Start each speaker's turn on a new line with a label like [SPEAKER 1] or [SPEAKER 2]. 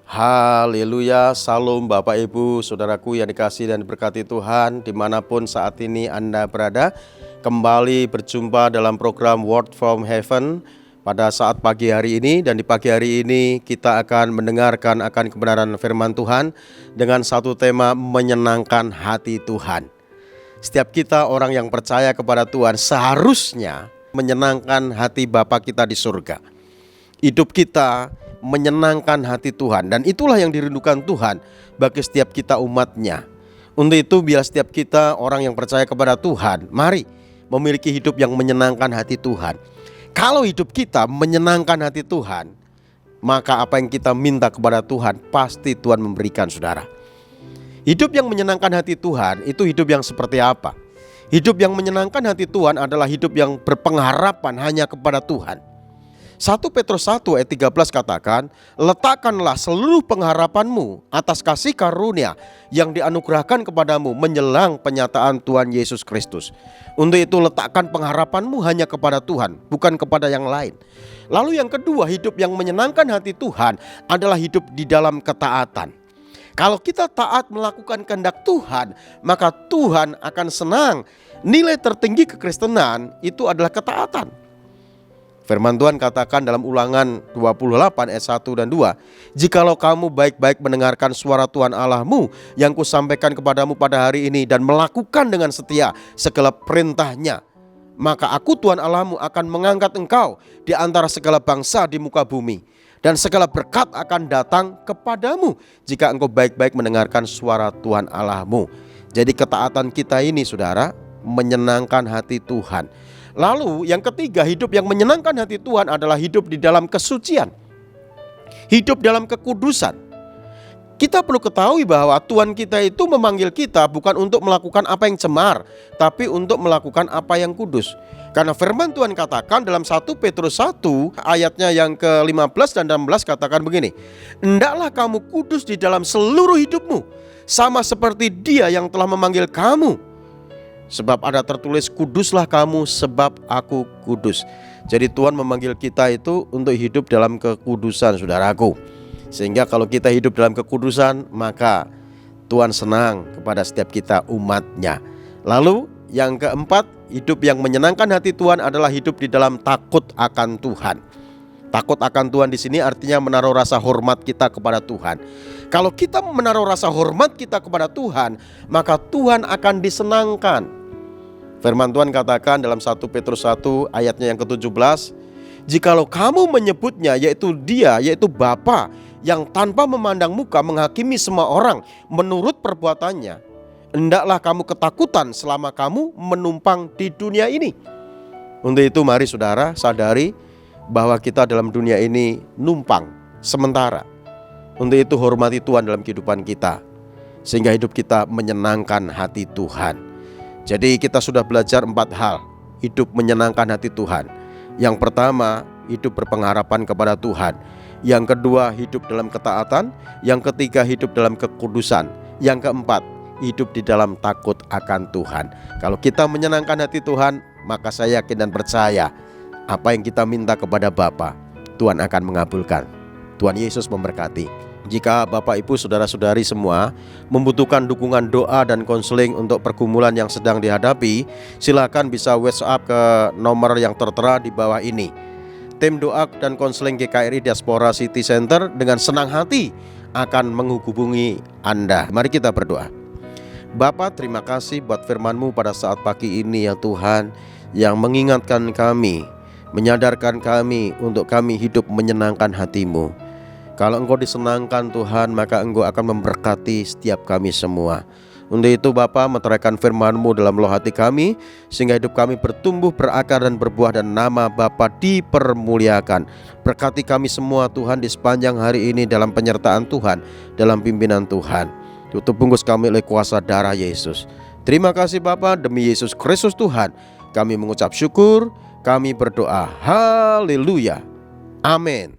[SPEAKER 1] Haleluya, salam Bapak Ibu, saudaraku yang dikasihi dan diberkati Tuhan, dimanapun saat ini Anda berada. Kembali berjumpa dalam program Word from Heaven pada saat pagi hari ini. Dan di pagi hari ini kita akan mendengarkan akan kebenaran firman Tuhan dengan satu tema, menyenangkan hati Tuhan. Setiap kita orang yang percaya kepada Tuhan seharusnya menyenangkan hati Bapa kita di surga. Hidup kita menyenangkan hati Tuhan, dan itulah yang dirindukan Tuhan bagi setiap kita umatnya. Untuk itu biar setiap kita orang yang percaya kepada Tuhan, mari memiliki hidup yang menyenangkan hati Tuhan. Kalau hidup kita menyenangkan hati Tuhan, maka apa yang kita minta kepada Tuhan pasti Tuhan memberikan, saudara. Hidup yang menyenangkan hati Tuhan itu hidup yang seperti apa? Hidup yang menyenangkan hati Tuhan adalah hidup yang berpengharapan hanya kepada Tuhan. 1 Petrus 1 ayat 13 katakan, letakkanlah seluruh pengharapanmu atas kasih karunia yang dianugerahkan kepadamu menjelang penyataan Tuhan Yesus Kristus. Untuk itu letakkan pengharapanmu hanya kepada Tuhan, bukan kepada yang lain. Lalu yang kedua, hidup yang menyenangkan hati Tuhan adalah hidup di dalam ketaatan. Kalau kita taat melakukan kehendak Tuhan, maka Tuhan akan senang. Nilai tertinggi kekristenan itu adalah ketaatan. Firman Tuhan katakan dalam Ulangan 28 ayat 1 dan 2, jikalau kamu baik-baik mendengarkan suara Tuhan Allahmu yang kusampaikan kepadamu pada hari ini dan melakukan dengan setia segala perintahnya, maka aku Tuhan Allahmu akan mengangkat engkau di antara segala bangsa di muka bumi, dan segala berkat akan datang kepadamu jika engkau baik-baik mendengarkan suara Tuhan Allahmu. Jadi ketaatan kita ini, saudara, menyenangkan hati Tuhan. Lalu yang ketiga, hidup yang menyenangkan hati Tuhan adalah hidup di dalam kesucian, hidup dalam kekudusan. Kita perlu ketahui bahwa Tuhan kita itu memanggil kita bukan untuk melakukan apa yang cemar, tapi untuk melakukan apa yang kudus. Karena firman Tuhan katakan dalam 1 Petrus 1 ayatnya yang ke-15 dan 16 katakan begini, hendaklah kamu kudus di dalam seluruh hidupmu, sama seperti Dia yang telah memanggil kamu. Sebab ada tertulis, kuduslah kamu sebab aku kudus. Jadi Tuhan memanggil kita itu untuk hidup dalam kekudusan, saudaraku. Sehingga kalau kita hidup dalam kekudusan, maka Tuhan senang kepada setiap kita umatnya. Lalu yang keempat, hidup yang menyenangkan hati Tuhan adalah hidup di dalam takut akan Tuhan. Takut akan Tuhan di sini artinya menaruh rasa hormat kita kepada Tuhan. Kalau kita menaruh rasa hormat kita kepada Tuhan, maka Tuhan akan disenangkan. Firman Tuhan katakan dalam 1 Petrus 1 ayatnya yang ke-17, jikalau kamu menyebutnya, yaitu Dia, yaitu Bapa, yang tanpa memandang muka menghakimi semua orang menurut perbuatannya, hendaklah kamu ketakutan selama kamu menumpang di dunia ini. Untuk itu mari saudara sadari bahwa kita dalam dunia ini numpang sementara. Untuk itu hormati Tuhan dalam kehidupan kita, sehingga hidup kita menyenangkan hati Tuhan. Jadi kita sudah belajar 4 hal hidup menyenangkan hati Tuhan. Yang pertama, hidup berpengharapan kepada Tuhan. Yang kedua, hidup dalam ketaatan. Yang ketiga, hidup dalam kekudusan. Yang keempat, hidup di dalam takut akan Tuhan. Kalau kita menyenangkan hati Tuhan, maka saya yakin dan percaya apa yang kita minta kepada Bapa, Tuhan akan mengabulkan. Tuhan Yesus memberkati. Jika Bapak Ibu saudara-saudari semua membutuhkan dukungan doa dan konseling untuk pergumulan yang sedang dihadapi, silakan bisa WhatsApp ke nomor yang tertera di bawah ini. Tim doa dan konseling GKRI Diaspora City Center dengan senang hati akan menghubungi Anda. Mari kita berdoa. Bapa, terima kasih buat firman-Mu pada saat pagi ini ya Tuhan, yang mengingatkan kami, menyadarkan kami untuk kami hidup menyenangkan hati-Mu. Kalau Engkau disenangkan Tuhan, maka Engkau akan memberkati setiap kami semua. Untuk itu Bapa, meteraikan firman-Mu dalam loh hati kami, sehingga hidup kami bertumbuh, berakar dan berbuah, dan nama Bapa dipermuliakan. Berkati kami semua Tuhan di sepanjang hari ini dalam penyertaan Tuhan, dalam pimpinan Tuhan. Tutup bungkus kami oleh kuasa darah Yesus. Terima kasih Bapa, demi Yesus Kristus Tuhan kami mengucap syukur, kami berdoa. Haleluya. Amin.